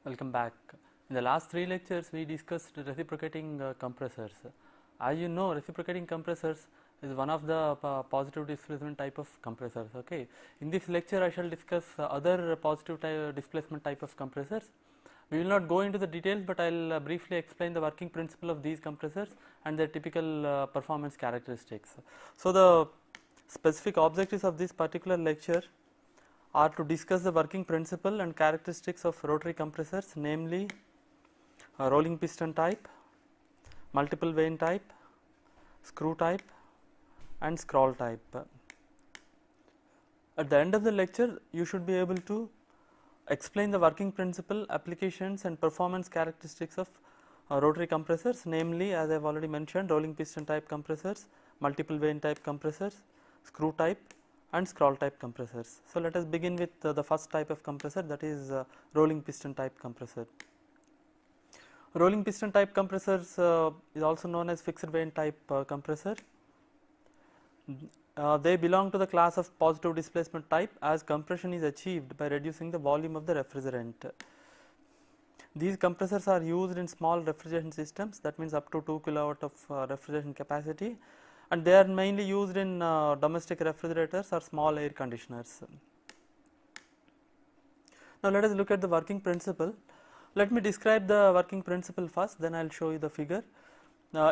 Welcome back. In the last 3 lectures we discussed reciprocating compressors. As you know, reciprocating compressors is one of the positive displacement type of compressors. Okay. In this lecture I shall discuss other positive displacement type of compressors. We will not go into the details, but I will briefly explain the working principle of these compressors and their typical performance characteristics. So, the specific objectives of this particular lecture are to discuss the working principle and characteristics of rotary compressors, namely rolling piston type, multiple vane type, screw type and scroll type. At the end of the lecture you should be able to explain the working principle, applications and performance characteristics of rotary compressors, namely as I have already mentioned, rolling piston type compressors, multiple vane type compressors, screw type and scroll type compressors. So, let us begin with the first type of compressor, that is rolling piston type compressor. Rolling piston type compressors is also known as fixed vane type compressor. They belong to the class of positive displacement type, as compression is achieved by reducing the volume of the refrigerant. These compressors are used in small refrigeration systems, that means up to 2 kilowatt of refrigeration capacity, and they are mainly used in domestic refrigerators or small air conditioners. Now, let us look at the working principle. Let me describe the working principle first, then I will show you the figure.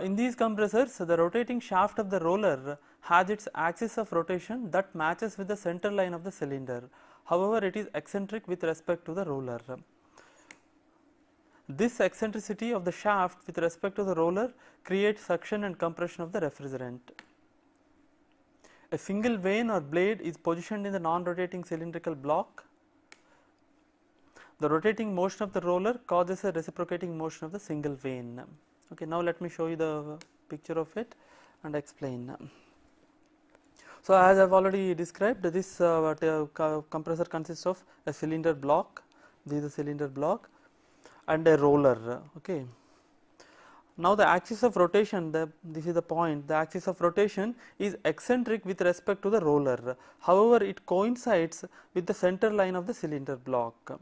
In these compressors, the rotating shaft of the roller has its axis of rotation that matches with the center line of the cylinder. However, it is eccentric with respect to the roller. This eccentricity of the shaft with respect to the roller creates suction and compression of the refrigerant. A single vane or blade is positioned in the non-rotating cylindrical block. The rotating motion of the roller causes a reciprocating motion of the single vane. Okay, now let me show you the picture of it and explain. So, as I have already described, this compressor consists of a cylinder block, this is a cylinder block and a roller. Okay. Now, the axis of rotation, this is the point, the axis of rotation is eccentric with respect to the roller. However, it coincides with the center line of the cylinder block.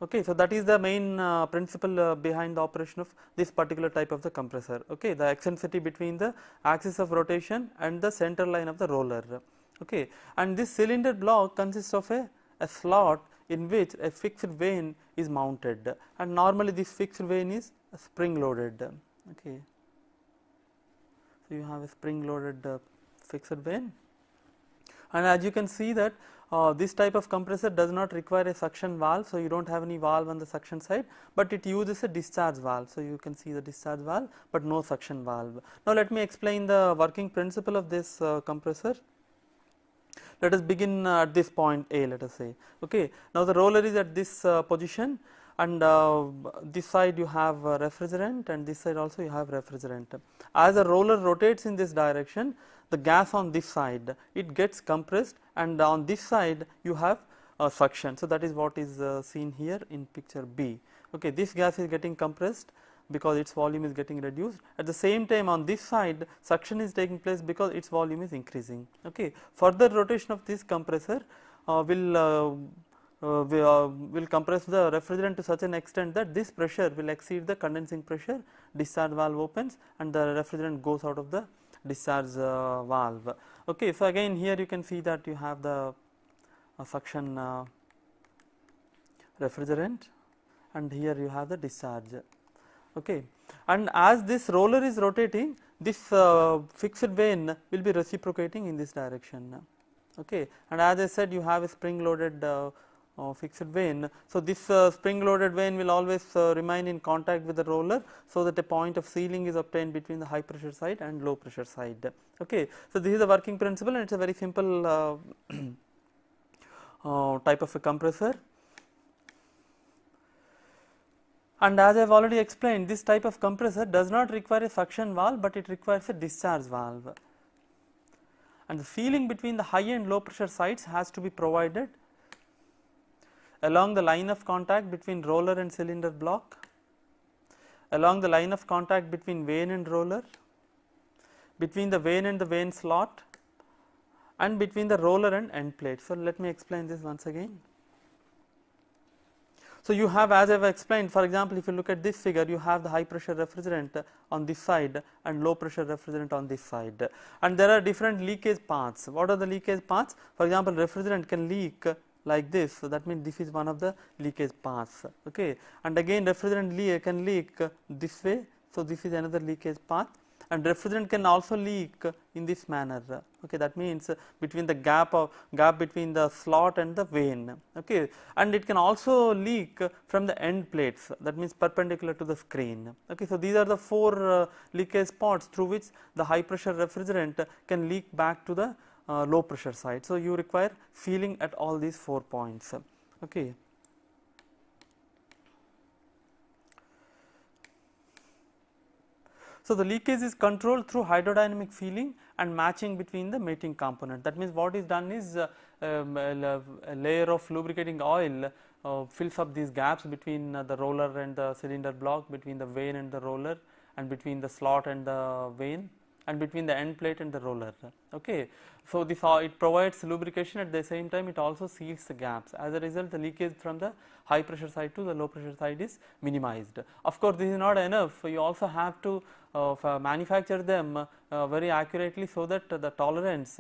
Okay, so that is the main principle behind the operation of this particular type of the compressor. Okay, the eccentricity between the axis of rotation and the center line of the roller. Okay, and this cylinder block consists of a slot in which a fixed vane is mounted, and normally this fixed vane is spring loaded. Okay, so you have a spring loaded fixed vane, and as you can see that this type of compressor does not require a suction valve. So, you do not have any valve on the suction side, but it uses a discharge valve. So, you can see the discharge valve, but no suction valve. Now, let me explain the working principle of this compressor. Let us begin at this point A, let us say. Okay. Now, the roller is at this position, and this side you have refrigerant and this side also you have refrigerant. As the roller rotates in this direction, the gas on this side, it gets compressed, and on this side you have suction. So, that is what is seen here in picture B. Okay, this gas is getting compressed because its volume is getting reduced. At the same time, on this side suction is taking place because its volume is increasing. Okay. Further rotation of this compressor will compress the refrigerant to such an extent that this pressure will exceed the condensing pressure, discharge valve opens and the refrigerant goes out of the discharge valve. Okay, so again here you can see that you have the suction refrigerant and here you have the discharge. Okay, and as this roller is rotating, this fixed vane will be reciprocating in this direction. Okay, and as I said, you have a spring loaded fixed vane. So, this spring loaded vane will always remain in contact with the roller, so that a point of sealing is obtained between the high pressure side and low pressure side. Okay. So, this is the working principle and it is a very simple type of a compressor. And as I have already explained, this type of compressor does not require a suction valve, but it requires a discharge valve, and the sealing between the high and low pressure sides has to be provided along the line of contact between roller and cylinder block, along the line of contact between vane and roller, between the vane and the vane slot, and between the roller and end plate. So, let me explain this once again. So, you have, as I have explained, for example, if you look at this figure, you have the high pressure refrigerant on this side and low pressure refrigerant on this side, and there are different leakage paths. What are the leakage paths? For example, refrigerant can leak like this, so that means this is one of the leakage paths, okay. And again refrigerant can leak this way, so this is another leakage path, and refrigerant can also leak in this manner, okay. That means between the gap between the slot and the vane, okay. And it can also leak from the end plates, that means perpendicular to the screen, okay. So these are the four leakage spots through which the high pressure refrigerant can leak back to the low pressure side. So you require sealing at all these 4 points, okay. So the leakage is controlled through hydrodynamic sealing and matching between the mating component. That means what is done is a layer of lubricating oil fills up these gaps between the roller and the cylinder block, between the vane and the roller, and between the slot and the vane, and between the end plate and the roller, okay. So this it provides lubrication, at the same time it also seals the gaps. As a result, the leakage from the high pressure side to the low pressure side is minimized. Of course, this is not enough, you also have to manufacture them very accurately, so that the tolerance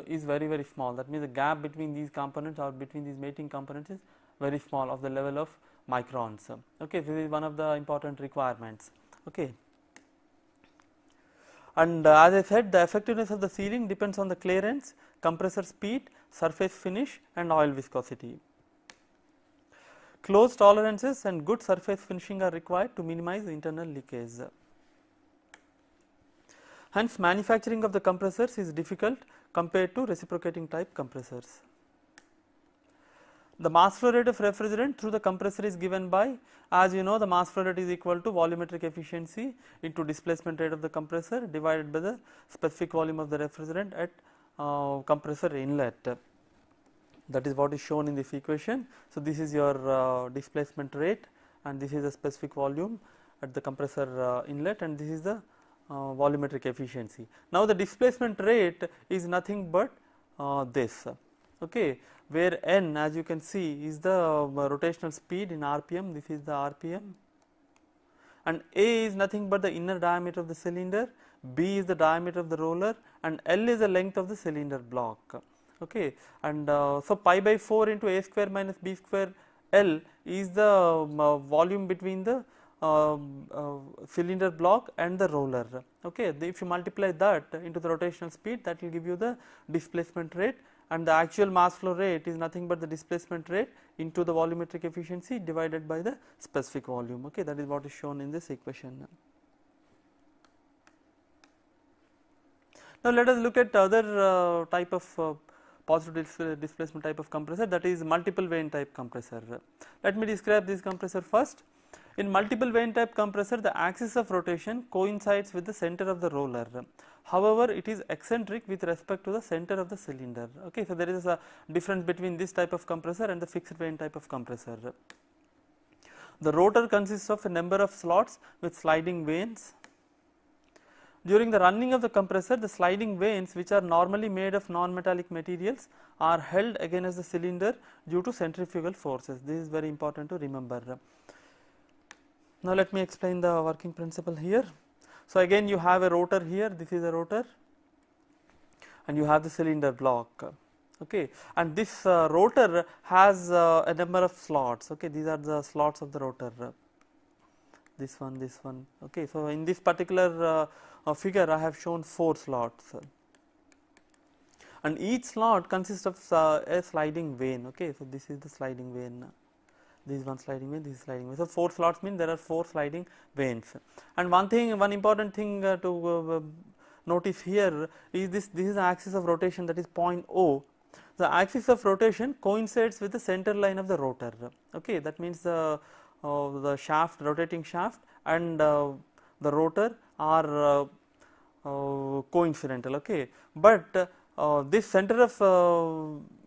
is very small. That means the gap between these components or between these mating components is very small, of the level of microns, okay. This is one of the important requirements, okay. And as I said, the effectiveness of the sealing depends on the clearance, compressor speed, surface finish and oil viscosity. Close tolerances and good surface finishing are required to minimize internal leakage. Hence, manufacturing of the compressors is difficult compared to reciprocating type compressors. The mass flow rate of refrigerant through the compressor is given by, as you know, the mass flow rate is equal to volumetric efficiency into displacement rate of the compressor divided by the specific volume of the refrigerant at compressor inlet. That is what is shown in this equation. So this is your displacement rate, and this is the specific volume at the compressor inlet, and this is the volumetric efficiency. Now the displacement rate is nothing but this, okay, where n, as you can see, is the rotational speed in RPM, this is the RPM, and A is nothing but the inner diameter of the cylinder, B is the diameter of the roller, and L is the length of the cylinder block, okay. And so pi by 4 into A square minus B square L is the volume between the cylinder block and the roller, okay. If you multiply that into the rotational speed, that will give you the displacement rate, and the actual mass flow rate is nothing but the displacement rate into the volumetric efficiency divided by the specific volume, okay. That is what is shown in this equation. Now let us look at other type of positive displacement type of compressor, that is multiple vane type compressor. Let me describe this compressor first. In multiple vane type compressor, the axis of rotation coincides with the center of the roller. However, it is eccentric with respect to the center of the cylinder, okay. So there is a difference between this type of compressor and the fixed vane type of compressor. The rotor consists of a number of slots with sliding vanes. During the running of the compressor, the sliding vanes, which are normally made of non-metallic materials, are held against the cylinder due to centrifugal forces. This is very important to remember. Now let me explain the working principle here. So again you have a rotor here, this is a rotor, and you have the cylinder block, okay, and this rotor has a number of slots, okay. These are the slots of the rotor, this one, okay. So in this particular figure I have shown 4 slots, and each slot consists of a sliding vane, okay. So this is the sliding vane, this is one sliding vane, this is sliding vane. So 4 slots mean there are 4 sliding vanes. And one important thing to notice here is this is the axis of rotation, that is point O. The axis of rotation coincides with the center line of the rotor, okay. That means the shaft, rotating shaft, and the rotor are coincidental, okay. But this center of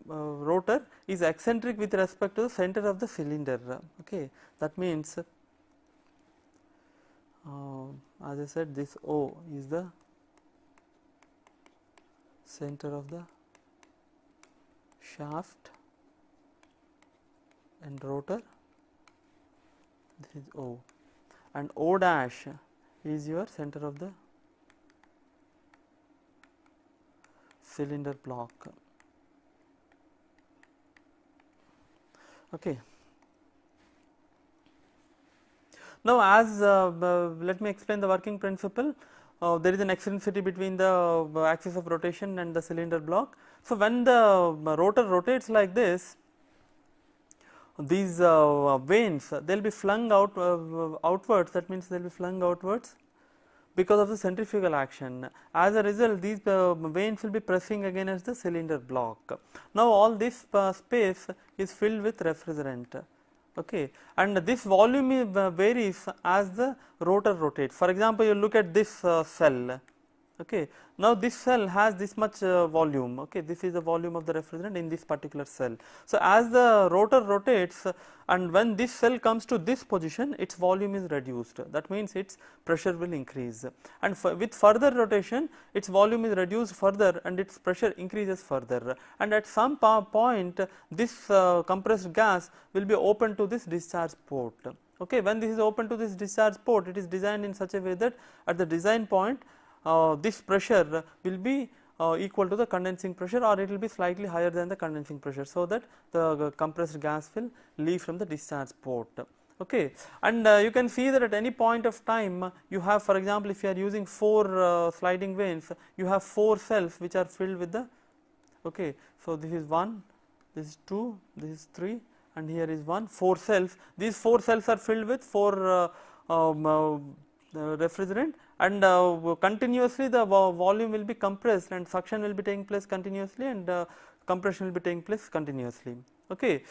rotor is eccentric with respect to the center of the cylinder, okay. That means as I said, this O is the center of the shaft and rotor, this is O, and O dash is your center of the cylinder block. Okay. Now, as let me explain the working principle. There is an eccentricity between the axis of rotation and the cylinder block. So, when the rotor rotates like this, these vanes they will be flung outwards. That means they will be flung outwards because of the centrifugal action. As a result, these vanes will be pressing against the cylinder block. Now, all this space is filled with refrigerant. Okay, and this volume varies as the rotor rotates. For example, you look at this cell. Okay, now this cell has this much volume. Okay, this is the volume of the refrigerant in this particular cell. So, as the rotor rotates and when this cell comes to this position, its volume is reduced. That means its pressure will increase, and with further rotation, its volume is reduced further and its pressure increases further. And at some point, this compressed gas will be open to this discharge port. Okay, when this is open to this discharge port, it is designed in such a way that at the design point, this pressure will be equal to the condensing pressure, or it will be slightly higher than the condensing pressure, so that the compressed gas will leave from the discharge port. Okay, and you can see that at any point of time you have, for example, if you are using 4 sliding vanes, you have 4 cells which are filled with the. Okay, so this is 1, this is 2, this is 3, and here is 1, 4 cells. These 4 cells are filled with 4 refrigerant, and continuously the volume will be compressed and suction will be taking place continuously, and compression will be taking place continuously. Okay,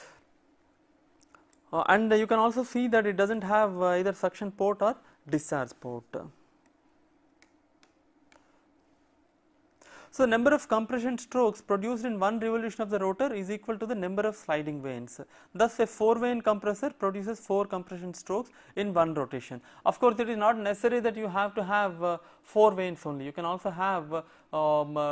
and you can also see that it does not have either suction port or discharge port. So, number of compression strokes produced in one revolution of the rotor is equal to the number of sliding vanes. Thus, a 4-vane compressor produces 4 compression strokes in one rotation. Of course, it is not necessary that you have to have 4 vanes only. You can also have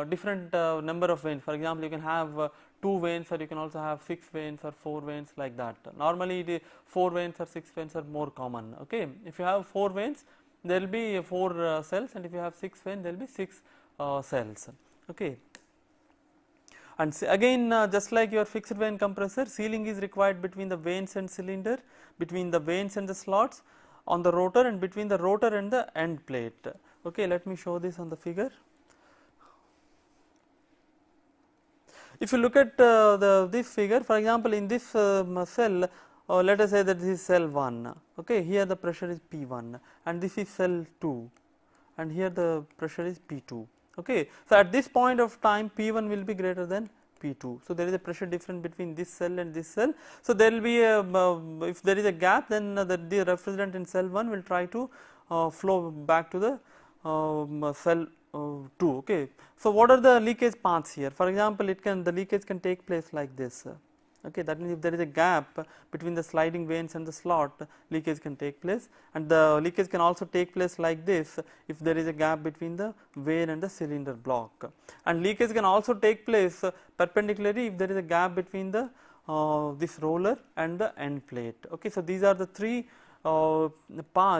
different number of vanes. For example, you can have 2 vanes, or you can also have 6 vanes or 4 vanes, like that. Normally, the 4 vanes or 6 vanes are more common. Okay, if you have 4 vanes, there will be 4 cells, and if you have 6 vanes, there will be 6 cells. Okay, and again just like your fixed vane compressor, sealing is required between the vanes and cylinder, between the vanes and the slots on the rotor, and between the rotor and the end plate. Okay, let me show this on the figure. If you look at this figure, for example, in this cell, let us say that this is cell 1. Okay, here the pressure is P1, and this is cell 2, and here the pressure is P2. Okay, so at this point of time, P1 will be greater than P2. So there is a pressure difference between this cell and this cell. So there will be a if there is a gap, then the refrigerant in cell 1 will try to flow back to the cell 2. Okay, so what are the leakage paths here? For example, the leakage can take place like this. Okay, that means if there is a gap between the sliding vanes and the slot, leakage can take place, and the leakage can also take place like this if there is a gap between the vane and the cylinder block, and leakage can also take place perpendicularly if there is a gap between the this roller and the end plate. Okay, so these are the 3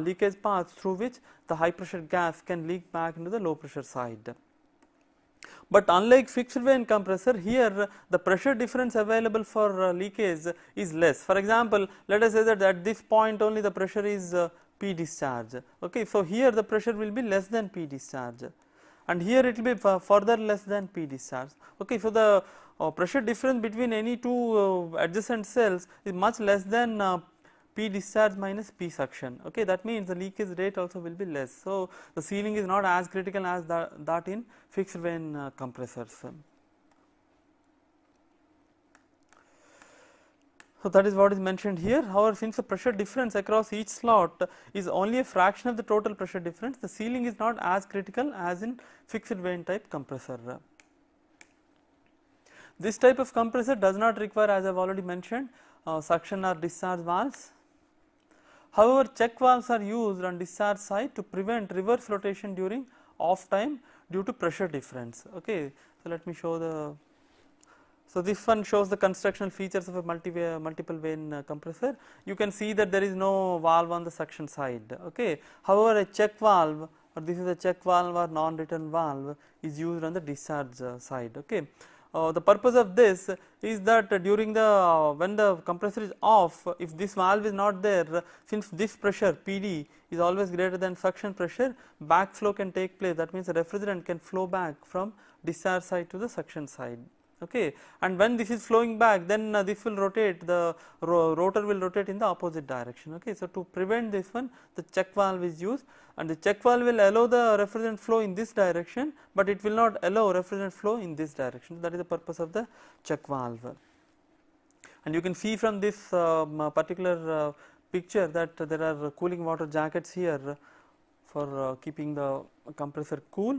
leakage paths through which the high pressure gas can leak back into the low pressure side. But unlike fixed vane compressor, here the pressure difference available for leakage is less. For example, let us say that at this point only the pressure is P discharge. Okay, so here the pressure will be less than P discharge, and here it will be further less than P discharge. Okay, so the pressure difference between any 2 adjacent cells is much less than P discharge minus P suction. Okay, that means the leakage rate also will be less. So the sealing is not as critical as that in fixed vane compressors. So that is what is mentioned here. However, since the pressure difference across each slot is only a fraction of the total pressure difference, the sealing is not as critical as in fixed vane type compressor. This type of compressor does not require, as I have already mentioned, suction or discharge valves. However, check valves are used on discharge side to prevent reverse rotation during off time due to pressure difference. Okay, so let me show the So, this one shows the constructional features of a multiple vane compressor. You can see that there is no valve on the suction side. Okay. However, a check valve, or this is a check valve or non-return valve, is used on the discharge side. Okay. The purpose of this is that during the when the compressor is off, if this valve is not there, since this pressure PD is always greater than suction pressure, backflow can take place. That means the refrigerant can flow back from discharge side to the suction side. Okay. And when this is flowing back, then this will rotate, the rotor will rotate in the opposite direction. Okay. So, to prevent this one, the check valve is used, and the check valve will allow the refrigerant flow in this direction, but it will not allow refrigerant flow in this direction. That is the purpose of the check valve. And you can see from this particular picture that there are cooling water jackets here for keeping the compressor cool.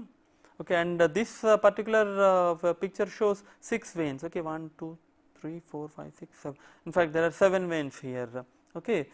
Okay, and this particular picture shows 6 vanes. Okay, 1, 2, 3, 4, 5, 6, 7. In fact, there are 7 vanes here. Okay.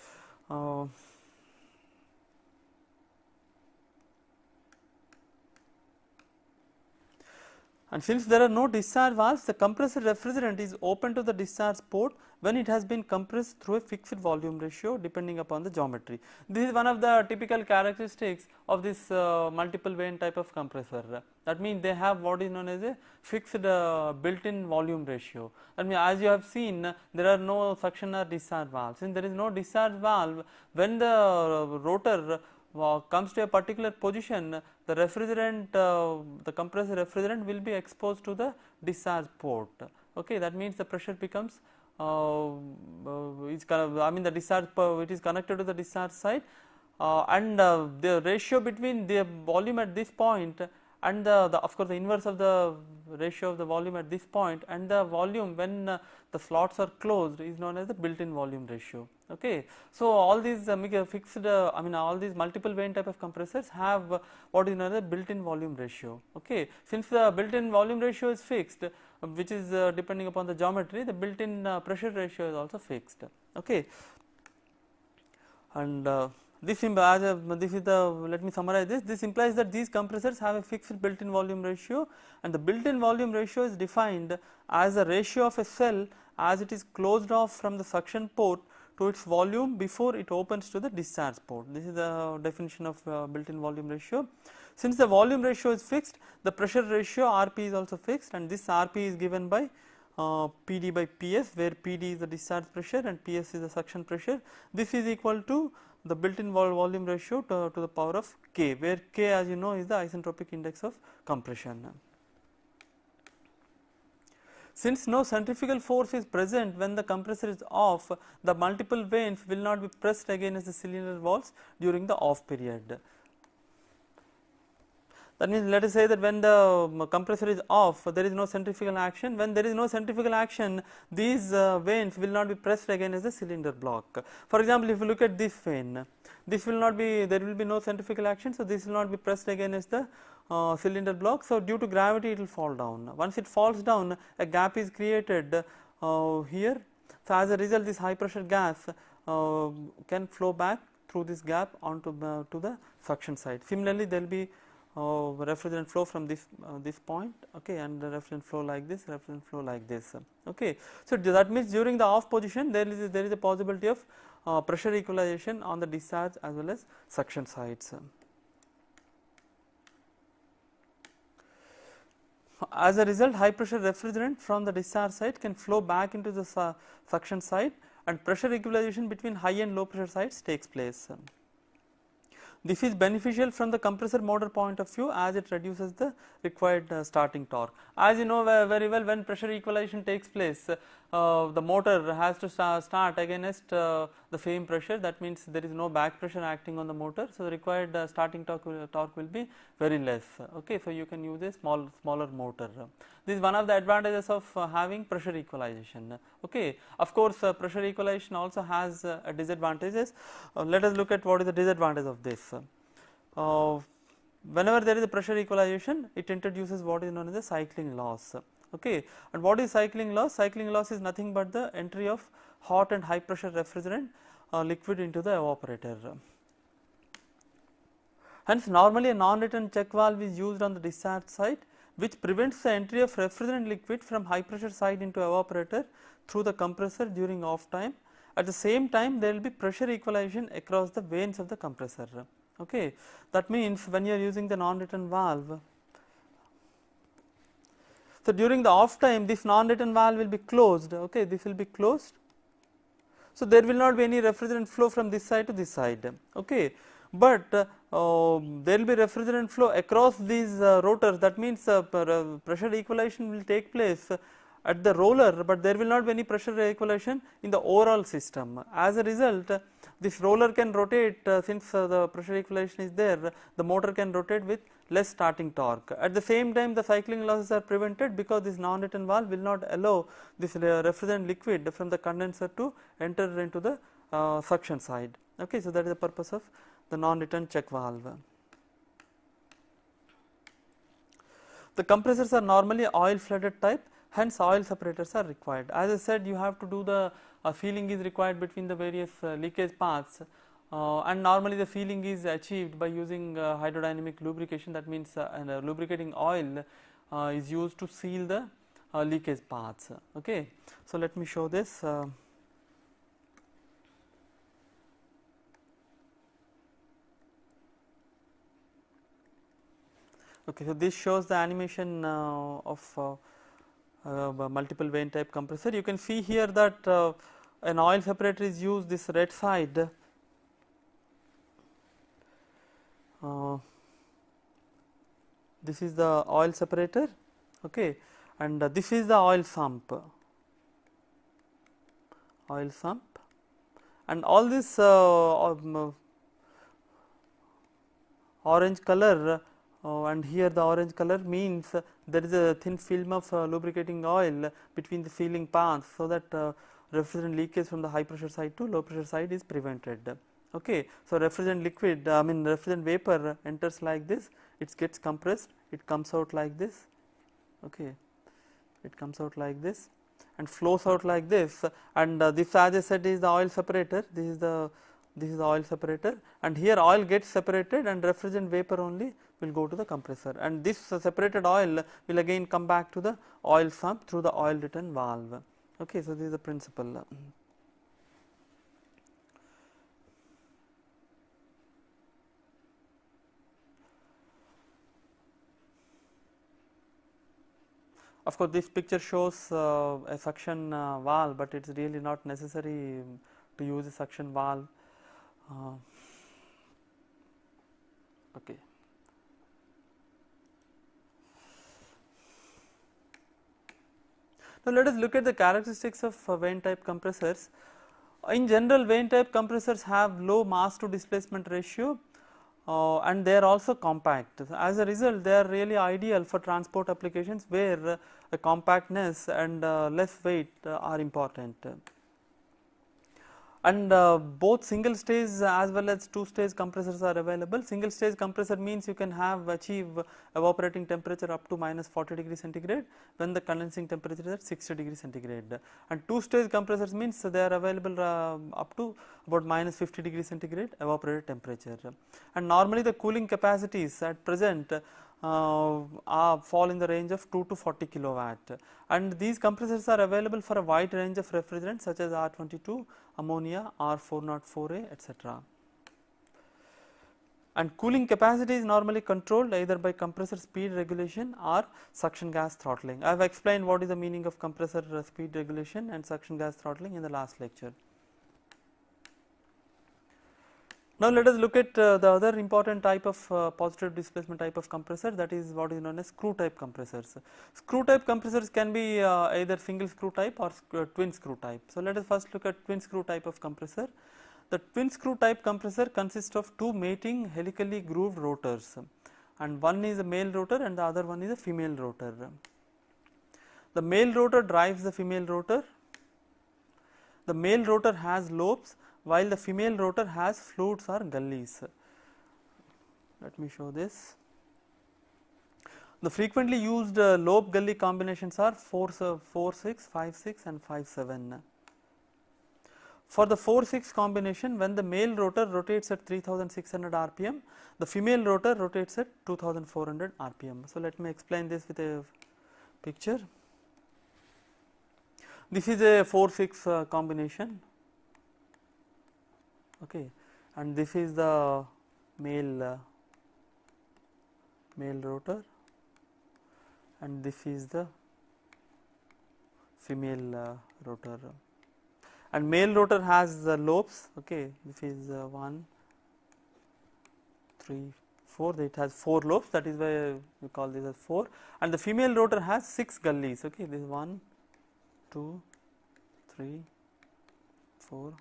And since there are no discharge valves, the compressor refrigerant is open to the discharge port when it has been compressed through a fixed volume ratio depending upon the geometry. This is one of the typical characteristics of this multiple vane type of compressor. That means they have what is known as a fixed built-in volume ratio. That means as you have seen, there are no suction or discharge valves. Since there is no discharge valve, when the rotor comes to a particular position, the refrigerant, the compressor refrigerant will be exposed to the discharge port. Okay, that means the pressure becomes the discharge, it is connected to the discharge side, and the ratio between the volume at this point and of course the inverse of the ratio of the volume at this point and the volume when the slots are closed is known as the built-in volume ratio. Okay. So, all these fixed all these multiple vane type of compressors have what is known as the built-in volume ratio. Okay. Since the built-in volume ratio is fixed, which is depending upon the geometry, the built-in pressure ratio is also fixed. Okay. And this is the, let me summarize this. This implies that these compressors have a fixed built-in volume ratio, and the built-in volume ratio is defined as the ratio of a cell as it is closed off from the suction port to its volume before it opens to the discharge port. This is the definition of built-in volume ratio. Since the volume ratio is fixed, the pressure ratio Rp is also fixed, and this Rp is given by PD by PS, where PD is the discharge pressure and PS is the suction pressure. This is equal to the built-in volume ratio to the power of K, where K, as you know, is the isentropic index of compression. Since no centrifugal force is present when the compressor is off, the multiple vanes will not be pressed against the cylinder walls during the off period. That means, let us say that when the compressor is off, there is no centrifugal action. When there is no centrifugal action, these vanes will not be pressed against the cylinder block. For example, if you look at this vane, this will not be, there will be no centrifugal action, so this will not be pressed against the cylinder block. So, due to gravity, it will fall down. Once it falls down, a gap is created here. So, as a result, this high pressure gas can flow back through this gap onto to the suction side. Similarly, there will be refrigerant flow from this point, okay, and the refrigerant flow like this, refrigerant flow like this. Okay. So, that means during the off position there is a possibility of pressure equalization on the discharge as well as suction sides. As a result, high pressure refrigerant from the discharge side can flow back into the suction side, and pressure equalization between high and low pressure sides takes place. This is beneficial from the compressor motor point of view, as it reduces the required starting torque. As you know very well, when pressure equalization takes place, the motor has to start against the same pressure. That means there is no back pressure acting on the motor, so the required starting torque will be very less. Okay, so you can use a smaller motor. This is one of the advantages of having pressure equalization. Okay, of course, pressure equalization also has disadvantages. Let us look at what is the disadvantage of this. Whenever there is a pressure equalization, it introduces what is known as the cycling loss. Okay, and what is cycling loss? Cycling loss is nothing but the entry of hot and high pressure refrigerant liquid into the evaporator. Hence, normally a non-return check valve is used on the discharge side which prevents the entry of refrigerant liquid from high pressure side into evaporator through the compressor during off time. At the same time, there will be pressure equalization across the vanes of the compressor. Okay. That means when you are using the non-return valve, so during the off time this non-return valve will be closed, okay, this will be closed. So there will not be any refrigerant flow from this side to this side, okay, but there will be refrigerant flow across these rotors. That means pressure equalization will take place at the roller, but there will not be any pressure equalization in the overall system. As a result, this roller can rotate since the pressure equalization is there, the motor can rotate with less starting torque. At the same time, the cycling losses are prevented because this non-return valve will not allow this refrigerant liquid from the condenser to enter into the suction side. Okay, so that is the purpose of the non-return check valve. The compressors are normally oil flooded type, hence oil separators are required. As I said, you have to do the sealing is required between the various leakage paths, and normally the sealing is achieved by using hydrodynamic lubrication. That means lubricating oil is used to seal the leakage paths. Okay, so let me show this. Okay, so this shows the animation of multiple vane type compressor. You can see here that an oil separator is used, this red side. This is the oil separator, okay, and this is the oil sump, and all this orange color and here the orange color means there is a thin film of lubricating oil between the sealing paths, so that refrigerant leakage from the high pressure side to low pressure side is prevented. Okay, so refrigerant liquid, refrigerant vapor enters like this, it gets compressed, it comes out like this. Okay, it comes out like this and flows out like this, and this, as I said, is the oil separator. This is the oil separator, and here oil gets separated and refrigerant vapor only will go to the compressor, and this separated oil will again come back to the oil sump through the oil return valve. Okay, so this is the principle. Of course, this picture shows a suction valve, but it is really not necessary to use a suction valve. Okay. Now let us look at the characteristics of vane type compressors. In general, vane type compressors have low mass to displacement ratio and they are also compact. As a result, they are really ideal for transport applications where compactness and less weight are important. And both single stage as well as two stage compressors are available. Single stage compressor means you can achieve evaporating temperature up to -40 degrees centigrade when the condensing temperature is at 60 degrees centigrade, and two stage compressors means they are available up to about -50 degrees centigrade evaporated temperature. And normally the cooling capacities at present fall in the range of 2 to 40 kilowatt, and these compressors are available for a wide range of refrigerants such as R22, ammonia, R404A, etc. And cooling capacity is normally controlled either by compressor speed regulation or suction gas throttling. I have explained what is the meaning of compressor speed regulation and suction gas throttling in the last lecture. Now let us look at the other important type of positive displacement type of compressor, that is what is known as screw type compressors. Screw type compressors can be either single screw type or twin screw type. So let us first look at twin screw type of compressor. The twin screw type compressor consists of two mating helically grooved rotors, and one is a male rotor and the other one is a female rotor. The male rotor drives the female rotor. The male rotor has lobes while the female rotor has flutes or gullies. Let me show this. The frequently used lobe gully combinations are 4, 6, 5, 6 and 5, 7. For the 4-6 combination, when the male rotor rotates at 3600 rpm, the female rotor rotates at 2400 rpm. So, let me explain this with a picture. This is a 4-6 combination, okay, and this is the male rotor, and this is the female rotor. And male rotor has lobes, okay, this is 1, 3, 4, it has 4 lobes, that is why we call this as 4, and the female rotor has 6 gullies, okay, this is 1, 2, 3, 4,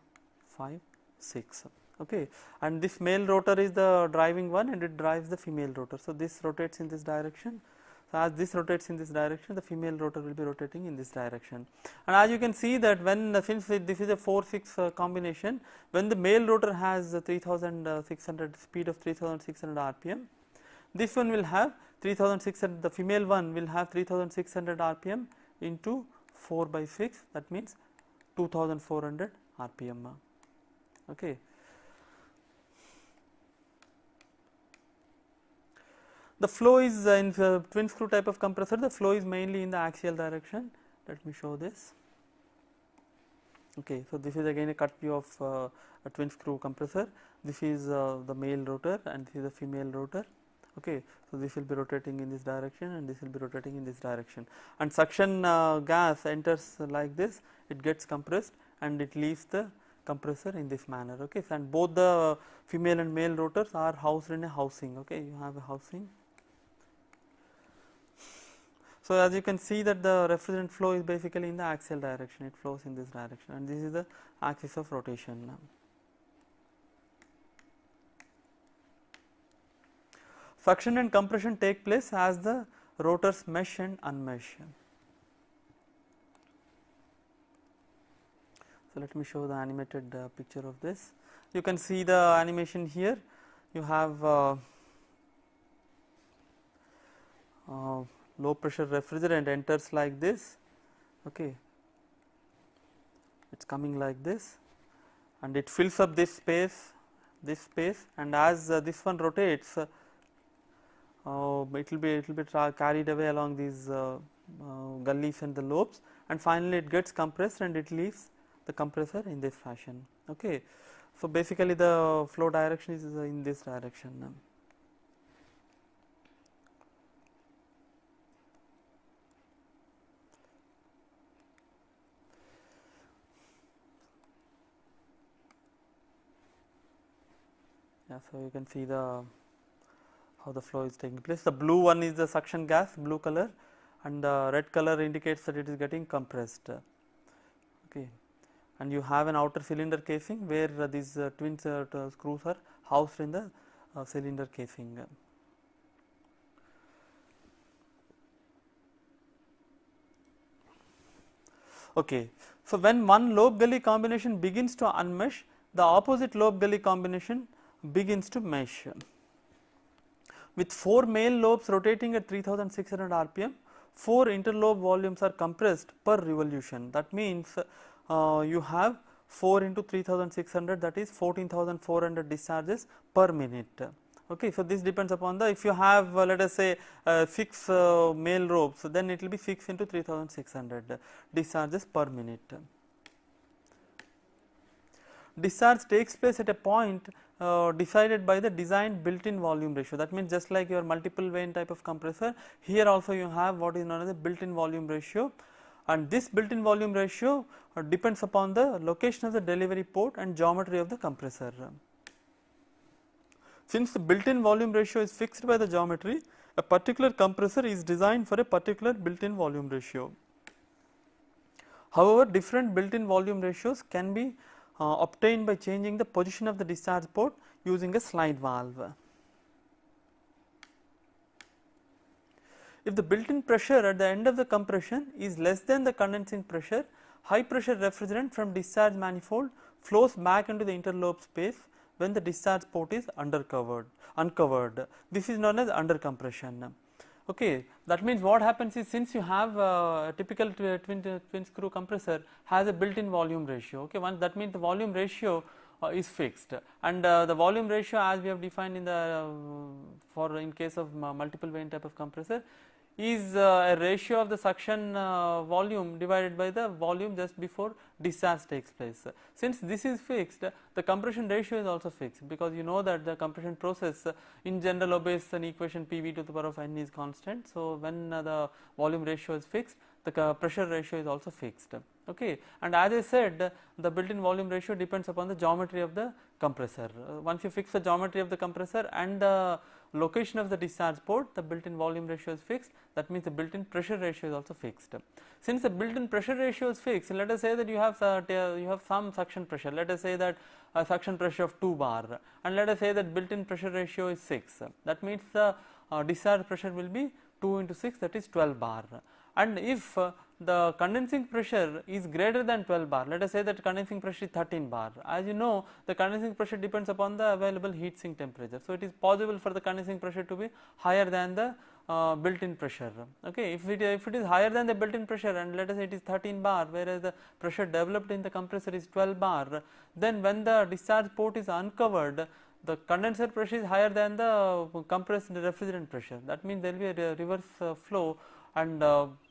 5, 6, okay, and this male rotor is the driving one and it drives the female rotor. So, this rotates in this direction. So, as this rotates in this direction, the female rotor will be rotating in this direction. And as you can see that when since this is a 4-6 combination, when the male rotor has 3600 speed of 3600 rpm, this one will have 3600, the female one will have 3600 rpm into 4 by 6, that means 2400 rpm. Okay. The flow is in the twin screw type of compressor, the flow is mainly in the axial direction. Let me show this. Okay, so this is again a cut view of a twin screw compressor. This is the male rotor and this is the female rotor. Okay, so this will be rotating in this direction and this will be rotating in this direction. And suction gas enters like this, it gets compressed and it leaves the compressor in this manner. Okay, so and both the female and male rotors are housed in a housing. Okay, you have a housing. So, as you can see that the refrigerant flow is basically in the axial direction, it flows in this direction and this is the axis of rotation. Suction and compression take place as the rotors mesh and unmesh. So, let me show the animated picture of this. You can see the animation here, you have low pressure refrigerant enters like this, okay, it is coming like this and it fills up this space, and as this one rotates, it will be carried away along these gullies and the lobes, and finally it gets compressed and it leaves the compressor in this fashion. Okay. So, basically the flow direction is in this direction. Yeah, so you can see the how the flow is taking place. The blue one is the suction gas, blue color, and the red color indicates that it is getting compressed. Okay, and you have an outer cylinder casing where these twin screws are housed in the cylinder casing. Okay, so when one lobe gully combination begins to unmesh, the opposite lobe gully combination begins to mesh. With 4 male lobes rotating at 3600 rpm, 4 interlobe volumes are compressed per revolution. That means you have 4 into 3600, that is 14,400 discharges per minute. Okay, so this depends upon the, if you have let us say 6 male lobes, then it will be 6 into 3600 discharges per minute. Discharge takes place at a point decided by the designed built-in volume ratio. That means just like your multiple vane type of compressor, here also you have what is known as the built-in volume ratio, and this built-in volume ratio depends upon the location of the delivery port and geometry of the compressor. Since the built-in volume ratio is fixed by the geometry, a particular compressor is designed for a particular built-in volume ratio. However, different built-in volume ratios can be obtained by changing the position of the discharge port using a slide valve. If the built-in pressure at the end of the compression is less than the condensing pressure, high pressure refrigerant from discharge manifold flows back into the interlobe space when the discharge port is uncovered. This is known as under compression. Okay, that means what happens is, since you have a typical twin screw compressor has a built-in volume ratio. Okay, that means the volume ratio is fixed, and the volume ratio, as we have defined in the for in case of multiple vane type of compressor, is a ratio of the suction volume divided by the volume just before discharge takes place. Since this is fixed, the compression ratio is also fixed, because you know that the compression process in general obeys an equation PV to the power of n is constant. So, when the volume ratio is fixed, the pressure ratio is also fixed. Okay, and as I said, the built-in volume ratio depends upon the geometry of the compressor. Once you fix the geometry of the compressor and the location of the discharge port, the built-in volume ratio is fixed. That means the built-in pressure ratio is also fixed. Since the built-in pressure ratio is fixed, let us say that you have some suction pressure. Let us say that a suction pressure of 2 bar, and let us say that built-in pressure ratio is 6. That means the discharge pressure will be 2 into 6, that is 12 bar. And if the condensing pressure is greater than 12 bar, let us say that condensing pressure is 13 bar. As you know, the condensing pressure depends upon the available heat sink temperature. So, it is possible for the condensing pressure to be higher than the built-in pressure. Okay, if it is higher than the built-in pressure, and let us say it is 13 bar, whereas the pressure developed in the compressor is 12 bar, then when the discharge port is uncovered, the condenser pressure is higher than the compressed refrigerant pressure. That means there will be a reverse flow, and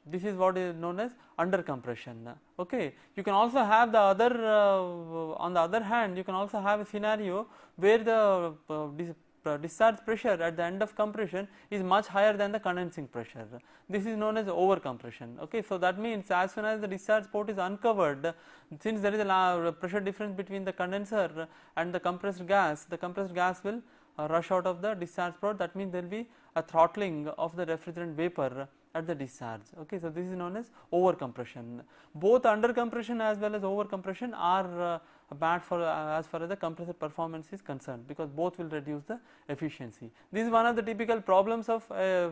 this is what is known as under compression. Okay, you can also have the other on the other hand, you can also have a scenario where the discharge pressure at the end of compression is much higher than the condensing pressure. This is known as over compression. Okay, so that means as soon as the discharge port is uncovered, since there is a pressure difference between the condenser and the compressed gas will rush out of the discharge port. That means there will be a throttling of the refrigerant vapor at the discharge. Okay, so this is known as over compression. Both under compression as well as over compression are bad for as far as the compressor performance is concerned, because both will reduce the efficiency. This is one of the typical problems of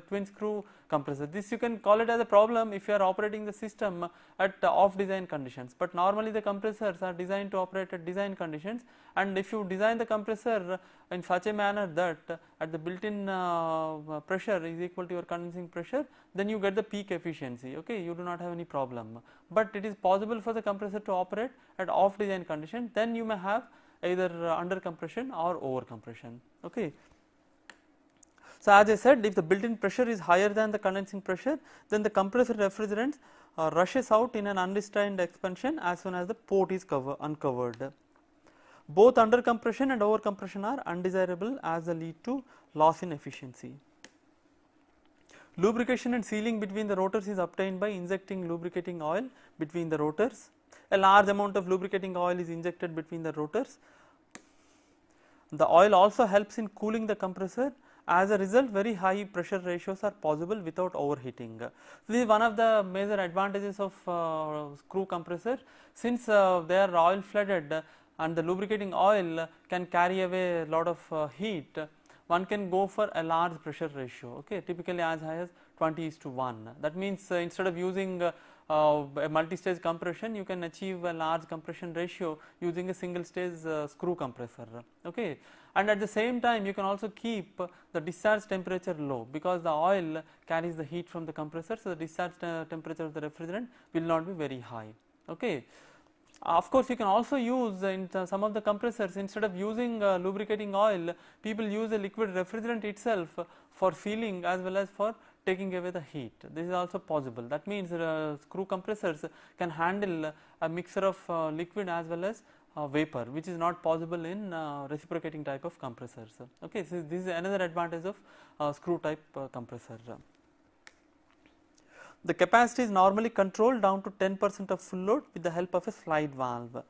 twin screw compressor. This you can call it as a problem if you are operating the system at off design conditions, but normally the compressors are designed to operate at design conditions, and if you design the compressor in such a manner that at the built-in pressure is equal to your condensing pressure, then you get the peak efficiency. Okay, you do not have any problem, but it is possible for the compressor to operate at off design condition, then you may have either under compression or over compression. Okay. So, as I said, if the built-in pressure is higher than the condensing pressure, then the compressor refrigerant rushes out in an unrestrained expansion as soon as the port is uncovered. Both under compression and over compression are undesirable as they lead to loss in efficiency. Lubrication and sealing between the rotors is obtained by injecting lubricating oil between the rotors. A large amount of lubricating oil is injected between the rotors. The oil also helps in cooling the compressor. As a result, very high pressure ratios are possible without overheating. This is one of the major advantages of screw compressor, since they are oil flooded and the lubricating oil can carry away a lot of heat. One can go for a large pressure ratio, okay, typically as high as 20:1. That means instead of using a multi-stage compression, you can achieve a large compression ratio using a single stage screw compressor. Okay, and at the same time you can also keep the discharge temperature low, because the oil carries the heat from the compressor, so the discharge temperature of the refrigerant will not be very high. Okay. Of course, you can also use in some of the compressors, instead of using lubricating oil, people use a liquid refrigerant itself for sealing as well as for taking away the heat. This is also possible. That means screw compressors can handle a mixture of liquid as well as vapor, which is not possible in reciprocating type of compressors. Okay, so this is another advantage of screw type compressor. The capacity is normally controlled down to 10% of full load with the help of a slide valve.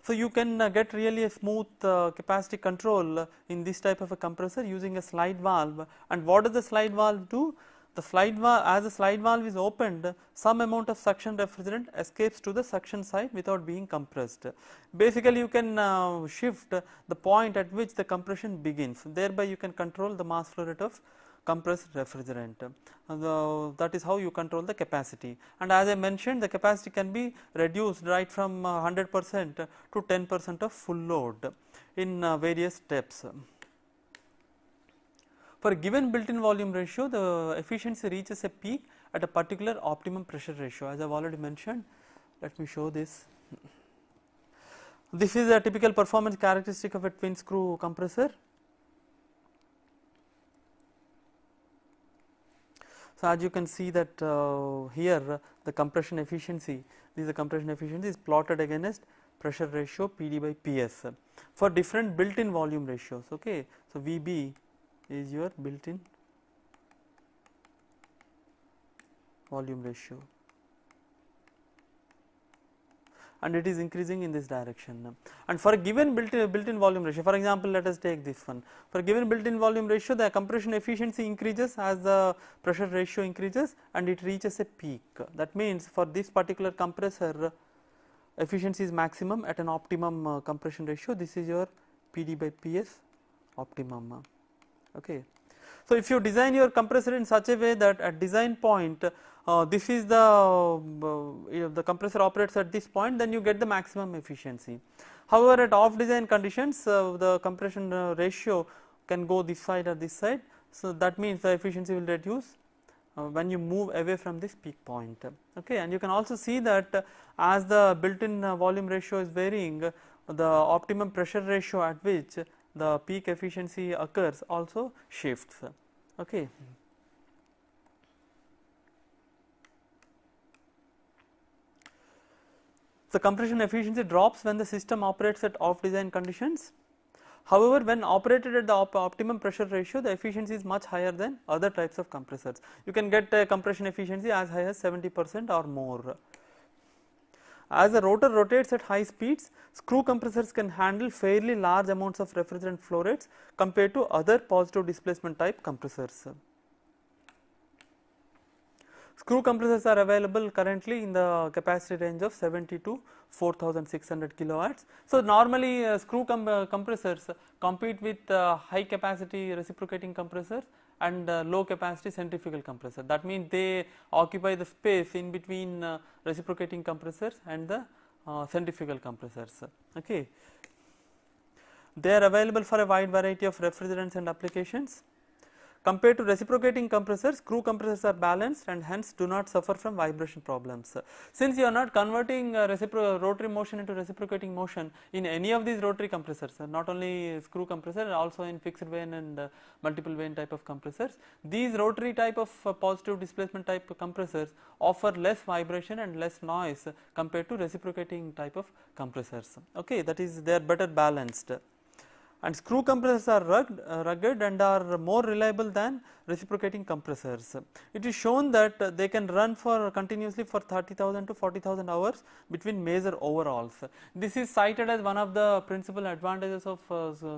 So, you can get really a smooth capacity control in this type of a compressor using a slide valve. And what does the slide valve do? The slide valve, as the slide valve is opened, some amount of suction refrigerant escapes to the suction side without being compressed. Basically, you can shift the point at which the compression begins, thereby you can control the mass flow rate of compressed refrigerant. That is how you control the capacity, and as I mentioned, the capacity can be reduced right from 100% to 10% of full load in various steps. For a given built-in volume ratio, the efficiency reaches a peak at a particular optimum pressure ratio, as I have already mentioned. Let me show this. This is a typical performance characteristic of a twin screw compressor. So, as you can see that here the compression efficiency, this is the compression efficiency is plotted against pressure ratio PD by PS for different built-in volume ratios. Okay. So, VB is your built-in volume ratio, and it is increasing in this direction. And for a given built-in volume ratio, for example, let us take this one. For a given built-in volume ratio, the compression efficiency increases as the pressure ratio increases, and it reaches a peak. That means, for this particular compressor, efficiency is maximum at an optimum compression ratio. This is your PD by PS optimum. Okay. So, if you design your compressor in such a way that at design point this is the compressor operates at this point, then you get the maximum efficiency. However, at off design conditions the compression ratio can go this side or this side. So, that means the efficiency will reduce when you move away from this peak point. Okay. And you can also see that as the built-in volume ratio is varying, the optimum pressure ratio at which the peak efficiency occurs also shifts. Okay. The compression efficiency drops when the system operates at off design conditions. However, when operated at the optimum pressure ratio, the efficiency is much higher than other types of compressors. You can get a compression efficiency as high as 70% or more. As the rotor rotates at high speeds, screw compressors can handle fairly large amounts of refrigerant flow rates compared to other positive displacement type compressors. Screw compressors are available currently in the capacity range of 70 to 4600 kilowatts. So, normally screw compressors compete with high capacity reciprocating compressors and low capacity centrifugal compressor. That means they occupy the space in between reciprocating compressors and the centrifugal compressors. Okay. They are available for a wide variety of refrigerants and applications. Compared to reciprocating compressors, screw compressors are balanced and hence do not suffer from vibration problems. Since you are not converting rotary motion into reciprocating motion in any of these rotary compressors, not only screw compressor, also in fixed vane and multiple vane type of compressors, these rotary type of positive displacement type compressors offer less vibration and less noise compared to reciprocating type of compressors. Okay, that is, they are better balanced. And screw compressors are rugged and are more reliable than reciprocating compressors. It is shown that they can run for continuously for 30,000 to 40,000 hours between major overhauls. This is cited as one of the principal advantages of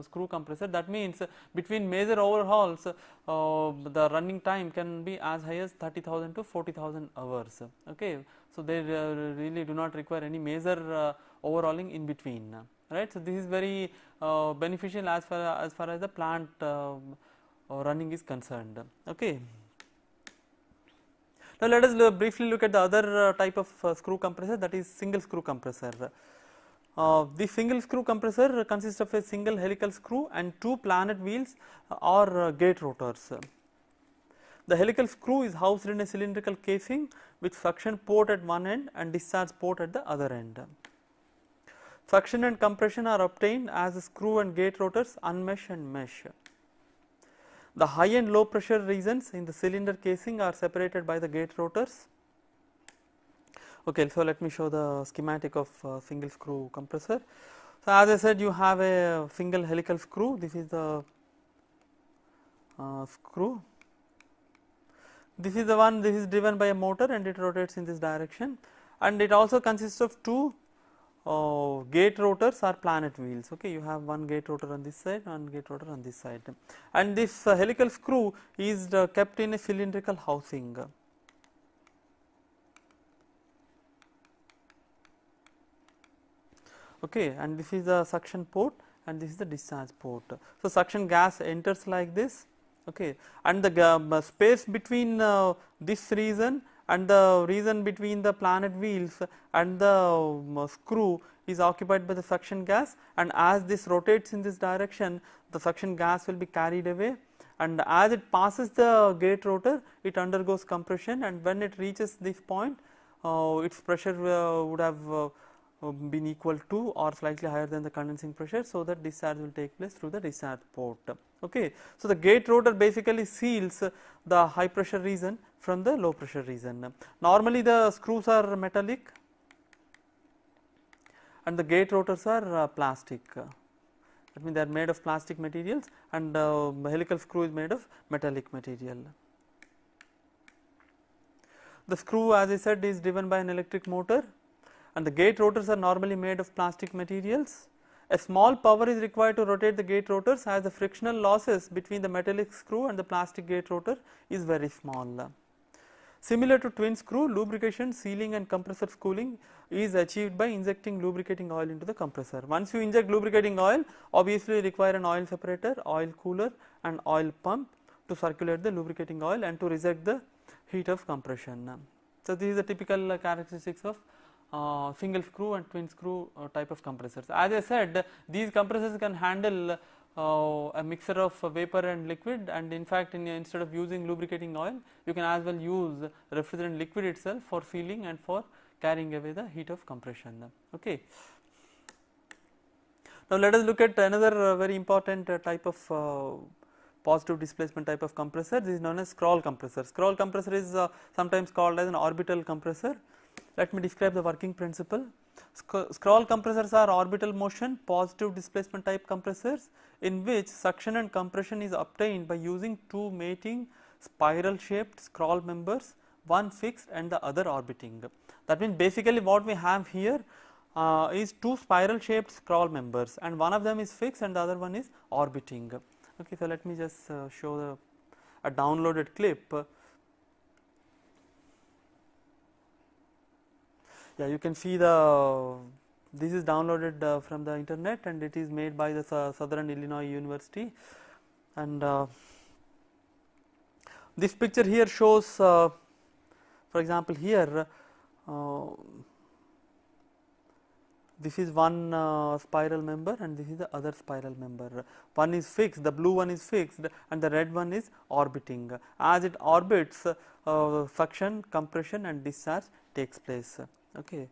screw compressor. That means between major overhauls the running time can be as high as 30,000 to 40,000 hours. Okay. So, they really do not require any major overhauling in between. Right. So, this is very beneficial as far as the plant running is concerned. Okay. Now, let us briefly look at the other type of screw compressor, that is single screw compressor. The single screw compressor consists of a single helical screw and two planet wheels or gate rotors. The helical screw is housed in a cylindrical casing with suction port at one end and discharge port at the other end. Suction and compression are obtained as the screw and gate rotors unmesh and mesh. The high and low pressure regions in the cylinder casing are separated by the gate rotors. Okay, so let me show the schematic of single screw compressor. So, as I said, you have a single helical screw. This is the screw. This is the one, this is driven by a motor and it rotates in this direction, and it also consists of two gate rotors or planet wheels. Okay, you have one gate rotor on this side, one gate rotor on this side, and this helical screw is kept in a cylindrical housing. Okay, and this is the suction port and this is the discharge port. So, suction gas enters like this. Okay, and the space between this region and the region between the planet wheels and the screw is occupied by the suction gas, and as this rotates in this direction, the suction gas will be carried away and as it passes the gate rotor it undergoes compression, and when it reaches this point its pressure would have been equal to or slightly higher than the condensing pressure, so that discharge will take place through the discharge port. Okay. So, the gate rotor basically seals the high pressure region from the low pressure region. Normally the screws are metallic and the gate rotors are plastic. That means they are made of plastic materials, and helical screw is made of metallic material. The screw, as I said, is driven by an electric motor, and the gate rotors are normally made of plastic materials. A small power is required to rotate the gate rotors, as the frictional losses between the metallic screw and the plastic gate rotor is very small. Similar to twin screw, lubrication, sealing and compressor cooling is achieved by injecting lubricating oil into the compressor. Once you inject lubricating oil, obviously you require an oil separator, oil cooler and oil pump to circulate the lubricating oil and to reject the heat of compression. So, this is the typical characteristics of single screw and twin screw type of compressors. As I said, these compressors can handle a mixture of vapor and liquid, and in fact instead of using lubricating oil you can as well use refrigerant liquid itself for sealing and for carrying away the heat of compression. Okay. Now, let us look at another very important type of positive displacement type of compressor. This is known as scroll compressor. Scroll compressor is sometimes called as an orbital compressor. Let me describe the working principle. Scroll compressors are orbital motion positive displacement type compressors in which suction and compression is obtained by using two mating spiral shaped scroll members, one fixed and the other orbiting. That means basically what we have here is two spiral shaped scroll members, and one of them is fixed and the other one is orbiting. Okay, so let me just show a downloaded clip. Yeah, you can see this is downloaded from the internet, and it is made by the Southern Illinois University, and this picture here shows for example here this is one spiral member and this is the other spiral member. One is fixed, the blue one is fixed and the red one is orbiting. As it orbits, suction, compression and discharge takes place. Okay.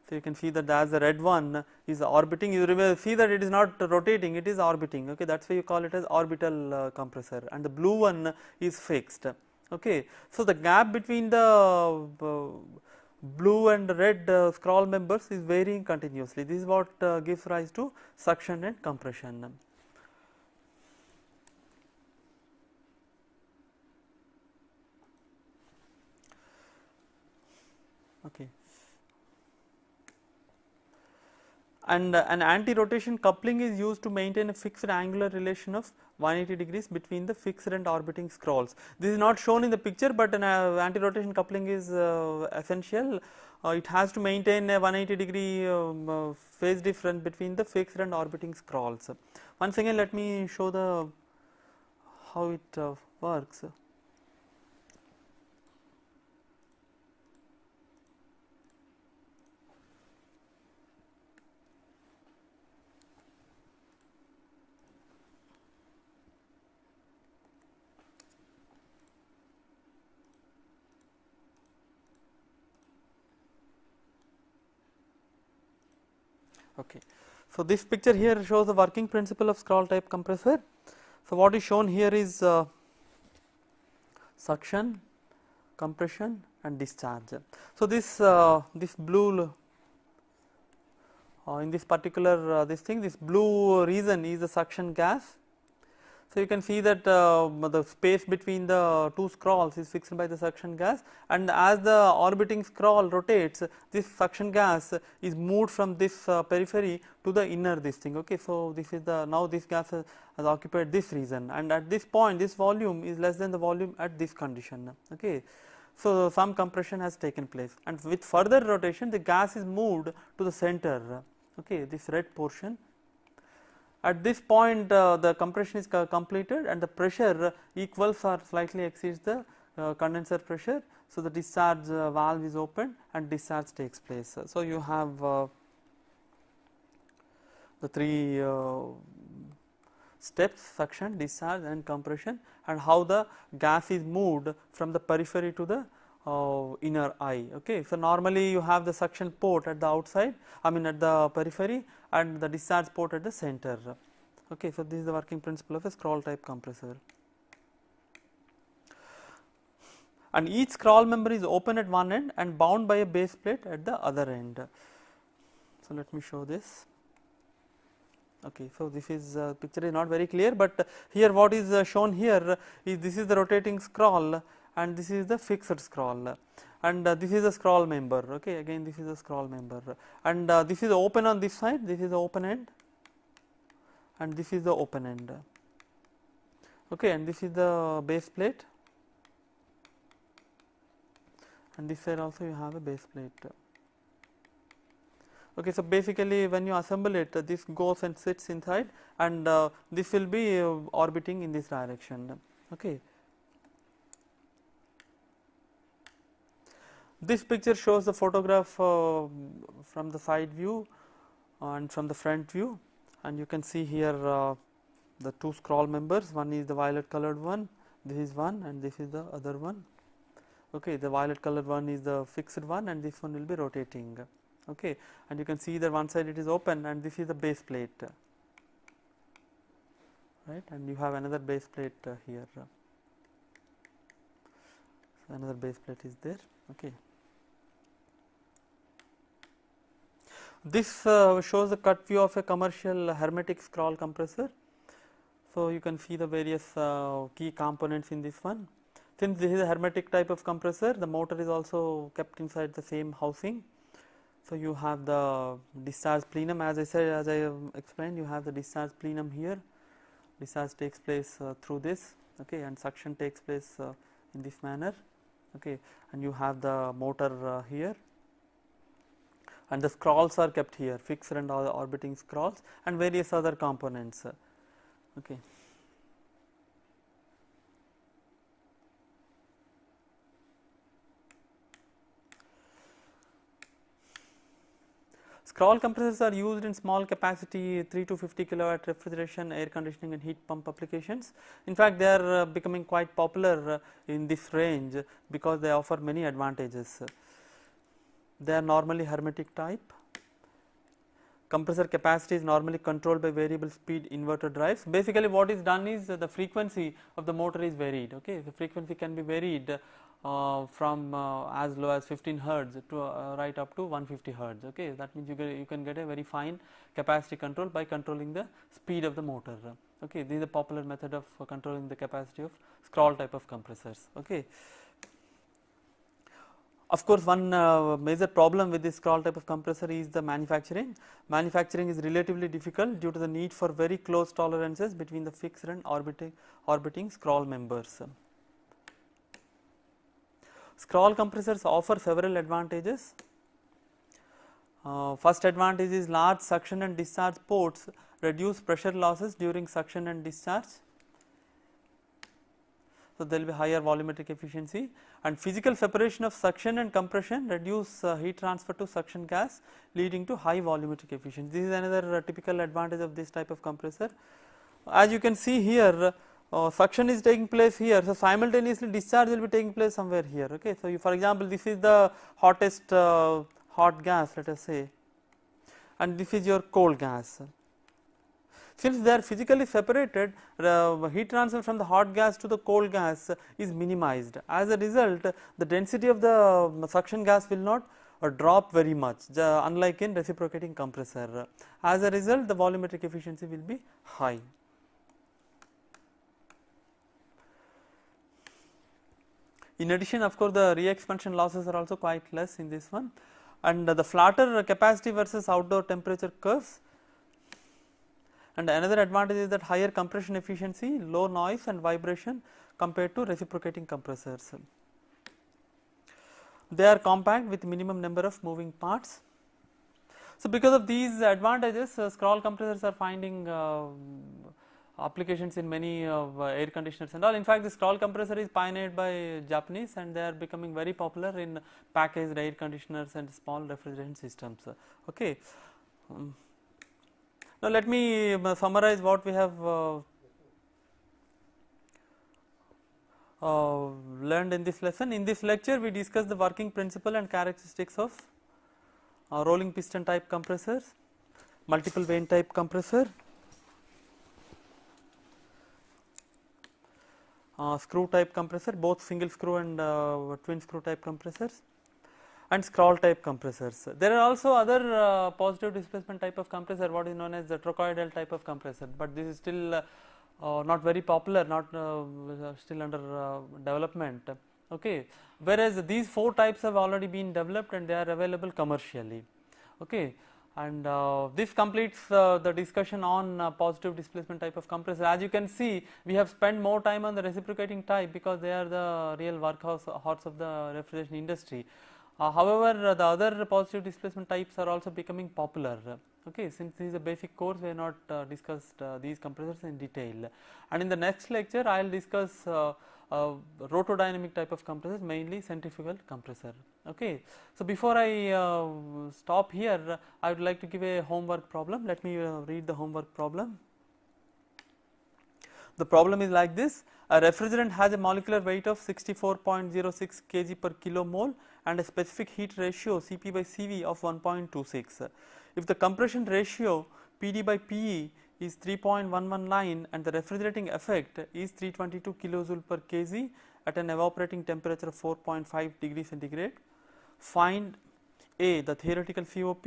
So, you can see that as the red one is orbiting, you see that it is not rotating, it is orbiting. Okay. That is why you call it as orbital compressor, and the blue one is fixed. Okay. So, the gap between the blue and red scroll members is varying continuously. This is what gives rise to suction and compression. Okay. And an anti-rotation coupling is used to maintain a fixed angular relation of 180 degrees between the fixed and orbiting scrolls. This is not shown in the picture, but an anti-rotation coupling is essential. It has to maintain a 180 degree phase difference between the fixed and orbiting scrolls. Once again, let me show how it works. Okay. So, this picture here shows the working principle of scroll type compressor. So, what is shown here is suction, compression and discharge. So, this blue in this particular this blue region is the suction gas. So, you can see that the space between the two scrolls is fixed by the suction gas, and as the orbiting scroll rotates, this suction gas is moved from this periphery to the inner this thing. Okay. So, this is now this gas has occupied this region, and at this point this volume is less than the volume at this condition. Okay. So, some compression has taken place, and with further rotation the gas is moved to the center. Okay, this red portion. At this point the compression is completed and the pressure equals or slightly exceeds the condenser pressure. So, the discharge valve is opened and discharge takes place. So, you have the three steps: suction, discharge and compression, and how the gas is moved from the periphery to the inner eye. Okay. So, normally you have the suction port at the outside, I mean at the periphery, and the discharge port at the center. Okay. So, this is the working principle of a scroll type compressor. And each scroll member is open at one end and bound by a base plate at the other end. So, let me show this. Okay, so this is picture is not very clear, but here what is shown here is this is the rotating scroll and this is the fixed scroll, and this is a scroll member. Okay, again this is a scroll member, and this is open on this side, this is the open end, and this is the open end. Okay, and this is the base plate, and this side also you have a base plate. Okay, so basically when you assemble it, this goes and sits inside, and this will be orbiting in this direction. Okay. This picture shows the photograph from the side view and from the front view, and you can see here the two scroll members. One is the violet colored one, this is one, and this is the other one. Okay, the violet colored one is the fixed one, and this one will be rotating. Okay, and you can see that one side it is open, and this is the base plate, right, and you have another base plate here. So another base plate is there. Okay. This shows the cut view of a commercial hermetic scroll compressor. So you can see the various key components in this one. Since this is a hermetic type of compressor, the motor is also kept inside the same housing. So you have the discharge plenum, as I said, as I explained, you have the discharge plenum here. Discharge takes place through this, okay, and suction takes place in this manner, okay, and you have the motor here, and the scrolls are kept here, fixed and orbiting scrolls, and various other components. Okay. Scroll compressors are used in small capacity 3 to 50 kilowatt refrigeration, air conditioning and heat pump applications. In fact, they are becoming quite popular in this range because they offer many advantages. They are normally hermetic type. Compressor capacity is normally controlled by variable speed inverter drives. Basically what is done is the frequency of the motor is varied. Okay, the frequency can be varied from as low as 15 hertz to right up to 150 hertz. Okay, that means you can get a very fine capacity control by controlling the speed of the motor. Okay, this is a popular method of controlling the capacity of scroll type of compressors. Okay. Of course, one major problem with this scroll type of compressor is the manufacturing. Manufacturing is relatively difficult due to the need for very close tolerances between the fixed and orbiting scroll members. Scroll compressors offer several advantages. First advantage is large suction and discharge ports reduce pressure losses during suction and discharge. So, there will be higher volumetric efficiency, and physical separation of suction and compression reduce heat transfer to suction gas, leading to high volumetric efficiency. This is another typical advantage of this type of compressor. As you can see here, suction is taking place here, so simultaneously discharge will be taking place somewhere here. Okay. So, for example, this is the hottest hot gas, let us say, and this is your cold gas. Since they are physically separated, heat transfer from the hot gas to the cold gas is minimized. As a result, the density of the suction gas will not drop very much, unlike in reciprocating compressor. As a result, the volumetric efficiency will be high. In addition, of course, the re-expansion losses are also quite less in this one, and the flatter capacity versus outdoor temperature curves. And another advantage is that higher compression efficiency, low noise and vibration compared to reciprocating compressors. They are compact with minimum number of moving parts. So, because of these advantages, scroll compressors are finding applications in many air conditioners and all. In fact, the scroll compressor is pioneered by Japanese, and they are becoming very popular in packaged air conditioners and small refrigeration systems. Okay. Now let me summarize what we have learned in this lesson. In this lecture we discussed the working principle and characteristics of rolling piston type compressors, multiple vane type compressor, screw type compressor, both single screw and twin screw type compressors, and scroll type compressors. There are also other positive displacement type of compressor, what is known as the trochoidal type of compressor, but this is still not very popular, not still under development. Okay, whereas these 4 types have already been developed and they are available commercially. Okay, and this completes the discussion on positive displacement type of compressor. As you can see, we have spent more time on the reciprocating type because they are the real workhorse of the refrigeration industry. However, the other positive displacement types are also becoming popular. Okay, since this is a basic course, we have not discussed these compressors in detail. And in the next lecture, I will discuss rotodynamic type of compressors, mainly centrifugal compressor. Okay, so before I stop here, I would like to give a homework problem. Let me read the homework problem. The problem is like this: a refrigerant has a molecular weight of 64.06 kg per kilomole and a specific heat ratio Cp by Cv of 1.26. If the compression ratio Pd by Pe is 3.119 and the refrigerating effect is 322 kilojoule per kg at an evaporating temperature of 4.5 degrees centigrade, find A, the theoretical COP,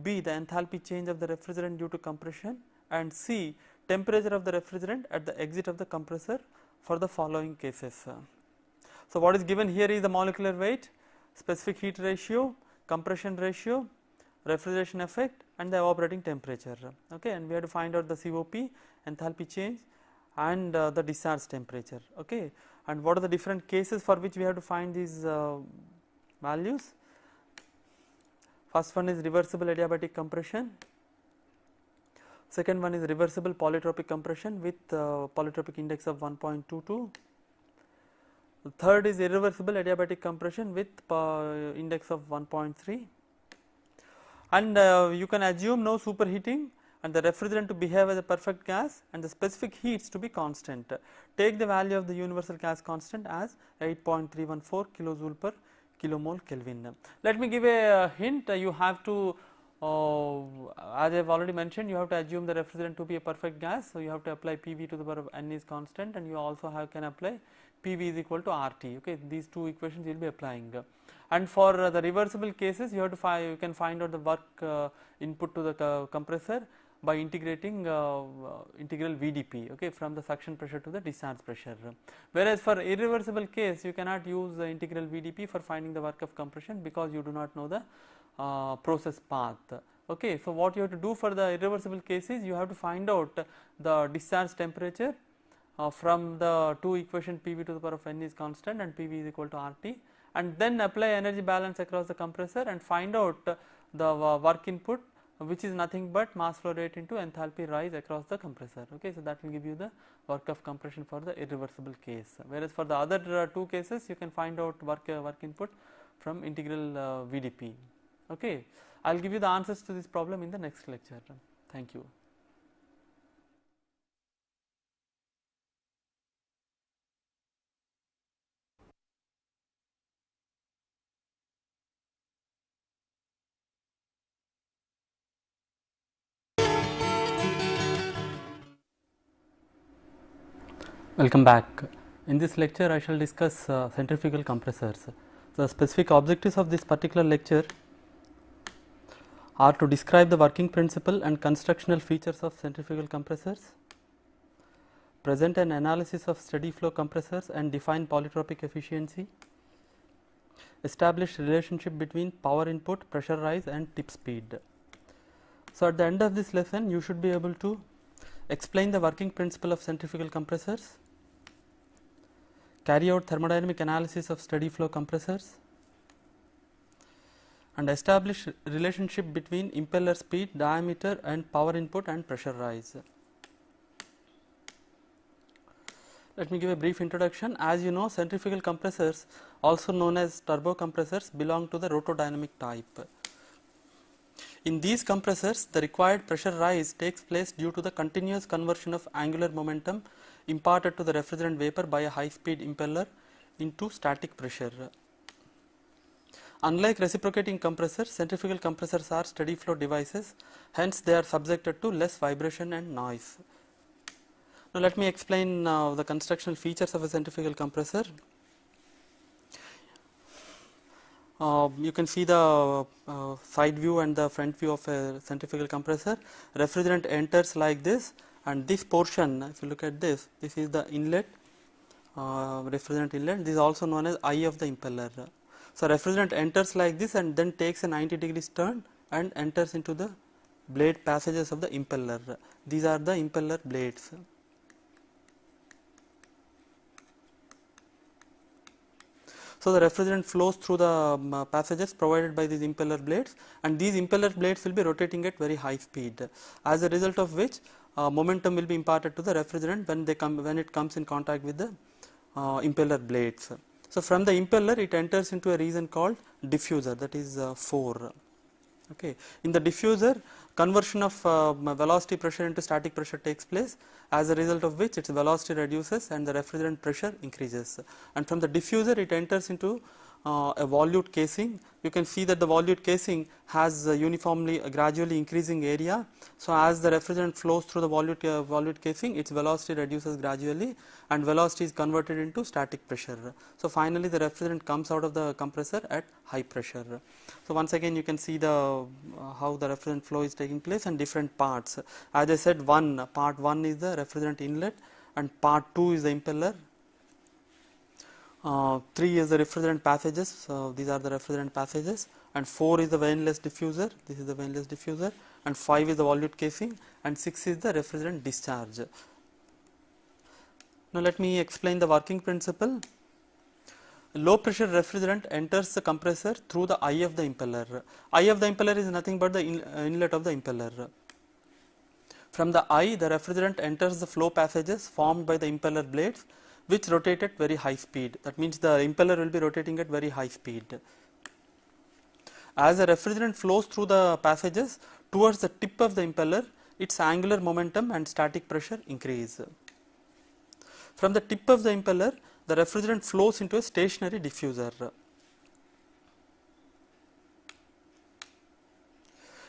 B, the enthalpy change of the refrigerant due to compression, and C, temperature of the refrigerant at the exit of the compressor for the following cases. So what is given here is the molecular weight, specific heat ratio, compression ratio, refrigeration effect, and the evaporating temperature. Okay, and we have to find out the COP, enthalpy change, and the discharge temperature. Okay, and what are the different cases for which we have to find these values? First one is reversible adiabatic compression. Second one is reversible polytropic compression with polytropic index of 1.22. The third is irreversible adiabatic compression with index of 1.3. And you can assume no superheating and the refrigerant to behave as a perfect gas and the specific heats to be constant. Take the value of the universal gas constant as 8.314 kilojoule per kilomole Kelvin. Let me give a hint. You have to, as I have already mentioned, you have to assume the refrigerant to be a perfect gas. So, you have to apply PV to the power of n is constant, and you also can apply PV is equal to RT. Okay, these two equations you will be applying. And for the reversible cases, you have to you can find out the work input to the compressor by integrating integral VdP, okay, from the suction pressure to the discharge pressure. Whereas for irreversible case, you cannot use the integral VdP for finding the work of compression because you do not know the process path. Okay, so what you have to do for the irreversible cases, you have to find out the discharge temperature from the two equation PV to the power of n is constant and PV is equal to RT, and then apply energy balance across the compressor and find out the work input, which is nothing but mass flow rate into enthalpy rise across the compressor. Okay, so that will give you the work of compression for the irreversible case. Whereas for the other two cases, you can find out work input from integral VdP. Okay, I will give you the answers to this problem in the next lecture. Thank you. Welcome back. In this lecture, I shall discuss centrifugal compressors. The specific objectives of this particular lecture are to describe the working principle and constructional features of centrifugal compressors, present an analysis of steady flow compressors and define polytropic efficiency, establish relationship between power input, pressure rise and tip speed. So, at the end of this lesson, you should be able to explain the working principle of centrifugal compressors, carry out thermodynamic analysis of steady flow compressors, and establish relationship between impeller speed, diameter and power input and pressure rise. Let me give a brief introduction. As you know, centrifugal compressors, also known as turbo compressors, belong to the rotodynamic type. In these compressors, the required pressure rise takes place due to the continuous conversion of angular momentum imparted to the refrigerant vapor by a high speed impeller into static pressure. Unlike reciprocating compressors, centrifugal compressors are steady flow devices, hence they are subjected to less vibration and noise. Now let me explain the constructional features of a centrifugal compressor. You can see the side view and the front view of a centrifugal compressor. Refrigerant enters like this, and this portion, if you look at this, this is the inlet, refrigerant inlet. This is also known as eye of the impeller. So refrigerant enters like this and then takes a 90 degrees turn and enters into the blade passages of the impeller. These are the impeller blades. So the refrigerant flows through the passages provided by these impeller blades, and these impeller blades will be rotating at very high speed, as a result of which momentum will be imparted to the refrigerant when it comes in contact with the impeller blades. So from the impeller it enters into a region called diffuser, that is 4. Okay. In the diffuser, conversion of velocity pressure into static pressure takes place, as a result of which its velocity reduces and the refrigerant pressure increases. And from the diffuser it enters into a volute casing. You can see that the volute casing has uniformly gradually increasing area. So as the refrigerant flows through the volute casing, its velocity reduces gradually and velocity is converted into static pressure. So finally the refrigerant comes out of the compressor at high pressure. So once again you can see the how the refrigerant flow is taking place and different parts. As I said, part 1 is the refrigerant inlet and part 2 is the impeller. 3 is the refrigerant passages, so these are the refrigerant passages, and 4 is the vaneless diffuser, this is the vaneless diffuser, and 5 is the volute casing, and 6 is the refrigerant discharge. Now let me explain the working principle. Low pressure refrigerant enters the compressor through the eye of the impeller. Eye of the impeller is nothing but the inlet of the impeller. From the eye, the refrigerant enters the flow passages formed by the impeller blades, which rotate at very high speed. That means the impeller will be rotating at very high speed. As the refrigerant flows through the passages towards the tip of the impeller, its angular momentum and static pressure increase. From the tip of the impeller, the refrigerant flows into a stationary diffuser.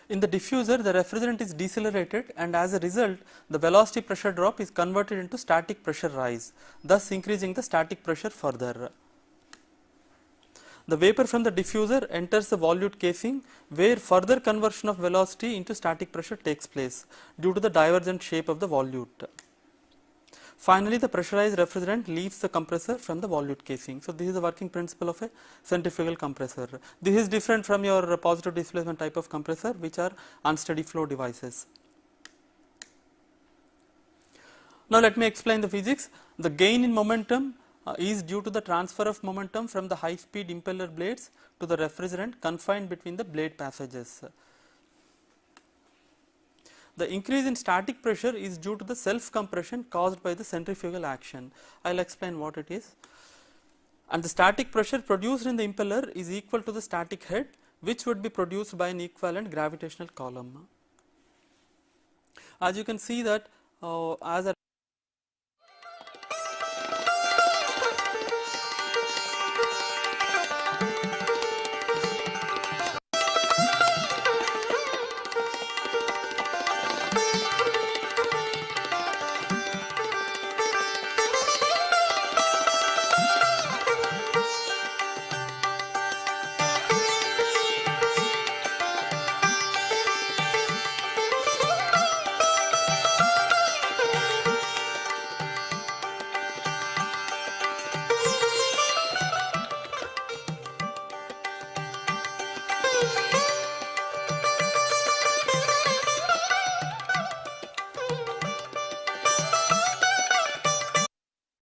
In the diffuser, the refrigerant is decelerated, and as a result, the velocity pressure drop is converted into static pressure rise, thus increasing the static pressure further. The vapor from the diffuser enters the volute casing, where further conversion of velocity into static pressure takes place due to the divergent shape of the volute. Finally, the pressurized refrigerant leaves the compressor from the volute casing. So this is the working principle of a centrifugal compressor. This is different from your positive displacement type of compressor, which are unsteady flow devices. Now let me explain the physics. The gain in momentum is due to the transfer of momentum from the high speed impeller blades to the refrigerant confined between the blade passages. The increase in static pressure is due to the self compression caused by the centrifugal action. I will explain what it is. And the static pressure produced in the impeller is equal to the static head, which would be produced by an equivalent gravitational column. As you can see that as a